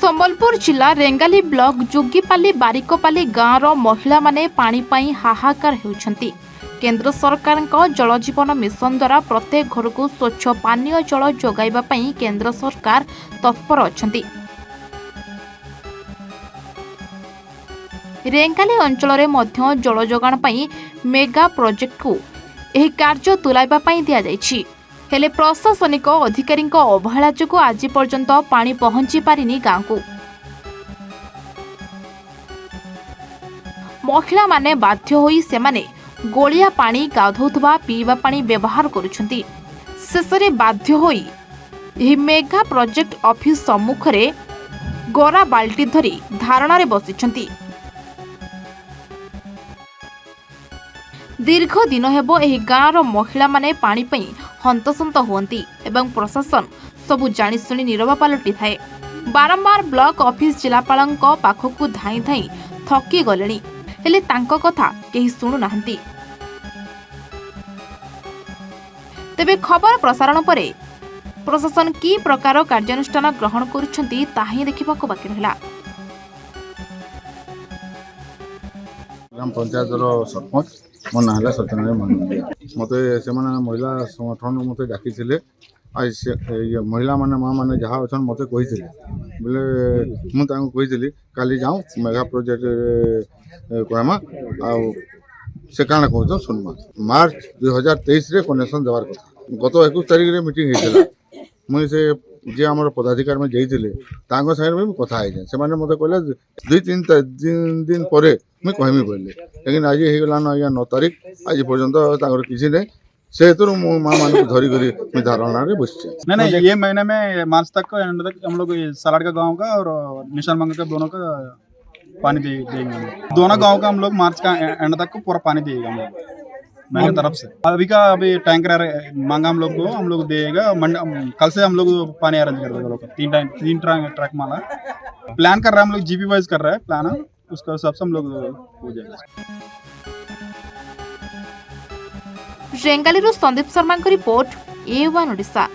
संबलपुर जिला रेंगाली ब्लॉक जोगीपाली बारिकपाली गाँवर महिला माने पानी पाई हाहाकार होउछंती। केंद्र सरकार जल जीवन मिशन द्वारा प्रत्येक घर को स्वच्छ पानीय जल जोगाइबा पई केंद्र सरकार तत्पर अछंती। रेंगाली अंचल रे मध्य जल जोगाण पई मेगा प्रोजेक्ट को एही कार्य तुलाइबा पई दिया जायछि। हेले प्रशासनिक अधिकारी अवहेला जो आज पर्यंत पानी पहुंची पारिनी गाँव को। महिला माने बाध्य होई सेमाने गोलिया पानी गाधौथबा पीवा पानी व्यवहार करुछंती। शेषरे बाध्य होई एही मेगा प्रोजेक्ट ऑफिस सम्मुख रे गरा बाल्टी धरी धारणा रे बसिछंती। दीर्घ दिन हेबो एही गाँवर महिला माने पानी पई हंतसंत हुअंती एवं प्रशासन सबु जानी सुनी नीरव पलटि थाए। बारंबार ब्लॉक ऑफिस जिलापालंक पाखकु धाई धाई थकी गलेनी, हेले तांको कथा केही सुनु नाहंती। तेबे खबर प्रसारण परे प्रशासन की प्रकार कार्यानुष्ठान ग्रहण करुछंती ताही देखिबाको बाकी रहला। ग्राम पंचायत सरपंच मो ना है सत्यनारायण मानवीय मत से महिला संगठन मत डाकी महिला माने माँ मैंने जहाँ अच्छा मत बोले मुझे काली जाऊँ मेगा प्रोजेक्ट कहमा से काना कह सुनमा। मार्च 2023 रे कनेक्शन देवार कथा गत 21 तारिख रे मीटिंग होता मुझे से जी आम पदाधिकारी में जाइए सागर भी कथा से मत कहले 2-3 दिन पर मुझे कहमी बोले, लेकिन आज होगलान आज्ञा 9 तारिख आज पर्यटन किसी नहीं से माँ मान धरिक धारणा बस। नहीं ये महीने में मार्च तक का एंड तक हम लोग सलाड का गांव का और निशान मंगा का दोनों का पानी देंगे। दोनों गांव का हम लोग मार्च का एंड तक को पूरा पानी देगा हम लोग मेरी तरफ से। अभी टैंकर मांगा हम लोग देगा। कल से हम लोग पानी अरेंज कर देगा। 3 ट्रक माला प्लान कर रहे हैं हम लोग, जीपी वाइज कर रहे हैं प्लान, उसका हिसाब से हम लोग हो जाएगा। रेंगाली संदीप शर्मा की रिपोर्ट A1 ओडिशा।